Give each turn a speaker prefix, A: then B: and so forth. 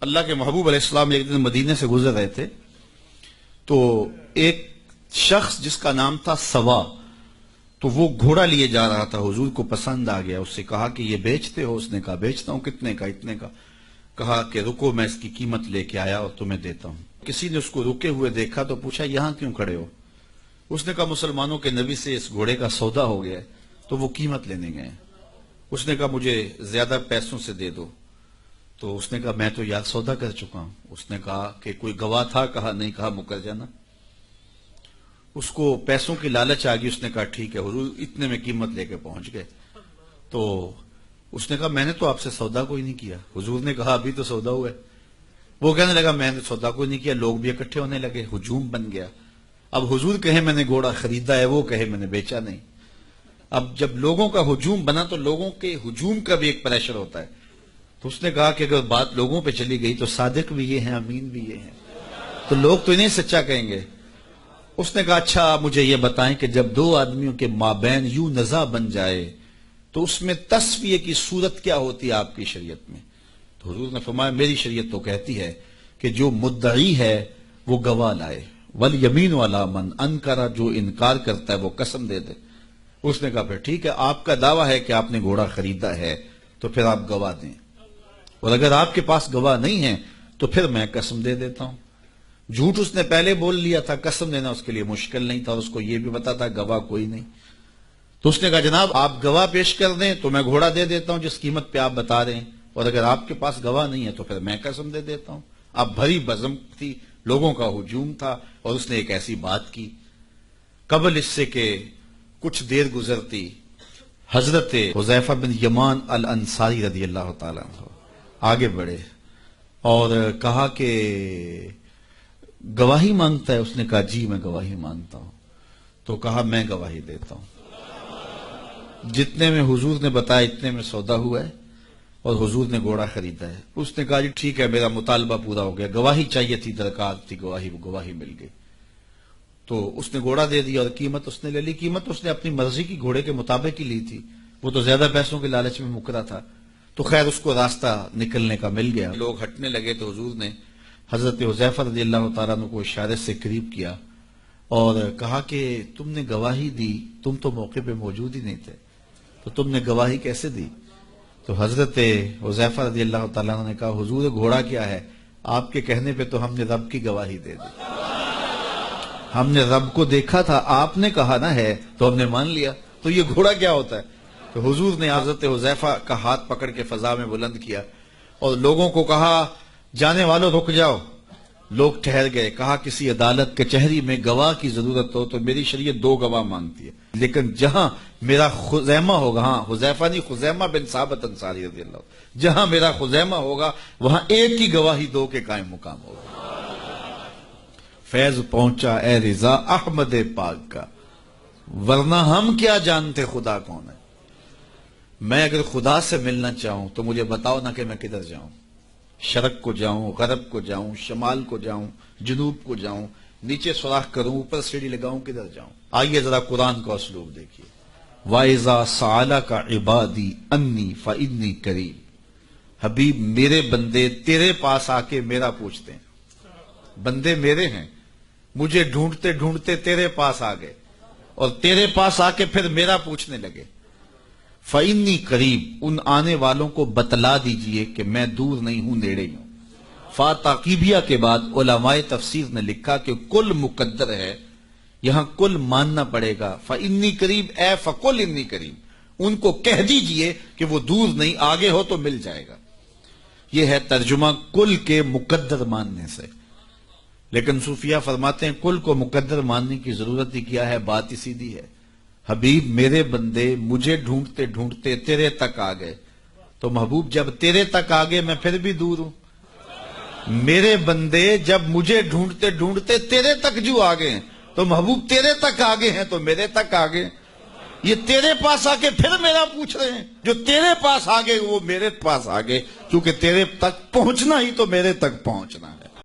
A: اللہ کے محبوب علیہ السلام ایک دن مدینے سے گزر رہے تھے تو ایک شخص جس کا نام تھا سوا، تو وہ گھوڑا لیے جا رہا تھا، حضور کو پسند آ گیا، اس سے کہا کہ یہ بیچتے ہو؟ اس نے کہا بیچتا ہوں۔ کتنے کا؟ اتنے کا۔ کہا کہ رکو میں اس کی قیمت لے کے آیا اور تمہیں دیتا ہوں۔ کسی نے اس کو رکے ہوئے دیکھا تو پوچھا یہاں کیوں کھڑے ہو؟ اس نے کہا مسلمانوں کے نبی سے اس گھوڑے کا سودا ہو گیا ہے تو وہ قیمت لینے گئے۔ اس نے کہا مجھے زیادہ پیسوں سے دے دو، تو اس نے کہا میں تو یار سودا کر چکا ہوں۔ اس نے کہا کہ کوئی گواہ تھا؟ کہا نہیں۔ کہا مکر جانا۔ اس کو پیسوں کی لالچ آ گئی، اس نے کہا ٹھیک ہے حضور، اتنے میں قیمت لے کے پہنچ گئے۔ تو اس نے کہا میں نے تو آپ سے سودا کوئی نہیں کیا۔ حضور نے کہا ابھی تو سودا ہوا ہے۔ وہ کہنے لگا میں نے سودا کوئی نہیں کیا۔ لوگ بھی اکٹھے ہونے لگے، ہجوم بن گیا۔ اب حضور کہے میں نے گھوڑا خریدا ہے، وہ کہے میں نے بیچا نہیں۔ اب جب لوگوں کا ہجوم بنا تو لوگوں کے ہجوم کا بھی ایک پریشر ہوتا ہے۔ تو اس نے کہا کہ اگر بات لوگوں پہ چلی گئی تو صادق بھی یہ ہیں، امین بھی یہ ہیں، تو لوگ تو انہیں سچا کہیں گے۔ اس نے کہا اچھا مجھے یہ بتائیں کہ جب دو آدمیوں کے مابین یوں نزاع بن جائے تو اس میں تسویہ کی صورت کیا ہوتی ہے آپ کی شریعت میں؟ تو حضور نے فرمایا میری شریعت تو کہتی ہے کہ جو مدعی ہے وہ گواہ لائے، والیمین علی من انکر، جو انکار کرتا ہے وہ قسم دے دے۔ اس نے کہا پھر ٹھیک ہے، آپ کا دعویٰ ہے کہ آپ نے گھوڑا خریدا ہے تو پھر آپ گواہ دیں، اور اگر آپ کے پاس گواہ نہیں ہے تو پھر میں قسم دے دیتا ہوں۔ جھوٹ اس نے پہلے بول لیا تھا، قسم دینا اس کے لیے مشکل نہیں تھا، اور اس کو یہ بھی پتا تھا گواہ کوئی نہیں۔ تو اس نے کہا جناب آپ گواہ پیش کر دیں تو میں گھوڑا دے دیتا ہوں جس قیمت پہ آپ بتا رہے ہیں، اور اگر آپ کے پاس گواہ نہیں ہے تو پھر میں قسم دے دیتا ہوں۔ اب بھری بزم تھی، لوگوں کا ہجوم تھا، اور اس نے ایک ایسی بات کی۔ قبل اس سے کہ کچھ دیر گزرتی، حضرت حذیفہ بن یمان الانصاری رضی اللہ تعالیٰ عنہ آگے بڑھے اور کہا کہ گواہی مانگتا ہے؟ اس نے کہا جی میں گواہی مانگتا ہوں۔ تو کہا میں گواہی دیتا ہوں، جتنے میں حضور نے بتایا اتنے میں سودا ہوا ہے اور حضور نے گھوڑا خریدا ہے۔ اس نے کہا جی ٹھیک ہے میرا مطالبہ پورا ہو گیا، گواہی چاہیے تھی، درکار تھی گواہی، گواہی مل گئی۔ تو اس نے گھوڑا دے دیا اور قیمت اس نے لے لی۔ قیمت اس نے اپنی مرضی کی گھوڑے کے مطابق ہی لی تھی، وہ تو زیادہ پیسوں کے لالچ میں مکرا تھا۔ تو خیر اس کو راستہ نکلنے کا مل گیا، لوگ ہٹنے لگے تو حضور نے حضرت حذیفہ رضی اللہ تعالیٰ عنہ کو اشارے سے قریب کیا اور کہا کہ تم نے گواہی دی، تم تو موقع پہ موجود ہی نہیں تھے، تو تم نے گواہی کیسے دی؟ تو حضرت حذیفہ رضی اللہ تعالیٰ عنہ نے کہا حضور گھوڑا کیا ہے، آپ کے کہنے پہ تو ہم نے رب کی گواہی دے دی، ہم نے رب کو دیکھا تھا، آپ نے کہا نہ ہے تو ہم نے مان لیا، تو یہ گھوڑا کیا ہوتا ہے؟ تو حضور نے حضرت حذیفہ کا ہاتھ پکڑ کے فضا میں بلند کیا اور لوگوں کو کہا جانے والوں رک جاؤ۔ لوگ ٹھہر گئے۔ کہا کسی عدالت کچہری میں گواہ کی ضرورت ہو تو میری شریعت دو گواہ مانگتی ہے، لیکن جہاں میرا خزیمہ ہوگا، ہاں حذیفہ نہیں، خزیمہ بن ثابت انصاری رضی اللہ، جہاں میرا خزیمہ ہوگا وہاں ایک ہی گواہی دو کے قائم مقام ہوگا۔ فیض پہنچا اے رضا احمد پاک کا، ورنہ ہم کیا جانتے خدا کون ہے۔ میں اگر خدا سے ملنا چاہوں تو مجھے بتاؤ نہ کہ میں کدھر جاؤں، شرق کو جاؤں، غرب کو جاؤں، شمال کو جاؤں، جنوب کو جاؤں، نیچے سوراخ کروں، اوپر سیڑھی لگاؤں، کدھر جاؤں؟ آئیے ذرا قرآن کا اسلوب دیکھیے۔ وَإِذَا سَأَلَكَ عِبَادِي أَنِّي فَإِنِّي قَرِيبٌ، حبیب میرے بندے تیرے پاس آ کے میرا پوچھتے ہیں، بندے میرے ہیں، مجھے ڈھونڈتے ڈھونڈتے تیرے پاس آ گئے اور تیرے پاس آ کے پھر میرا پوچھنے لگے۔ فَإِنِّي قریب، ان آنے والوں کو بتلا دیجئے کہ میں دور نہیں ہوں، نیڑے ہوں۔ فا تاقیبیہ کے بعد علماء تفسیر نے لکھا کہ کل مقدر ہے، یہاں کل ماننا پڑے گا۔ فَإِنِّي قریب اے فَقُلْ إِنِّي قریب، ان کو کہہ دیجئے کہ وہ دور نہیں، آگے ہو تو مل جائے گا۔ یہ ہے ترجمہ کل کے مقدر ماننے سے۔ لیکن صوفیہ فرماتے ہیں کل کو مقدر ماننے کی ضرورت ہی کیا ہے، بات ہی سیدھی ہے۔ حبیب میرے بندے مجھے ڈھونڈتے ڈھونڈتے تیرے تک آ گئے، تو محبوب جب تیرے تک آ گئے میں پھر بھی دور ہوں۔ میرے بندے جب مجھے ڈھونڈتے ڈھونڈتے تیرے تک جو آ گئے تو محبوب تیرے تک آ گئے ہیں تو میرے تک آ گئے۔ یہ تیرے پاس آ کے پھر میرا پوچھ رہے ہیں، جو تیرے پاس آ گئے وہ میرے پاس آ گئے، کیونکہ تیرے تک پہنچنا ہی تو میرے تک پہنچنا ہے۔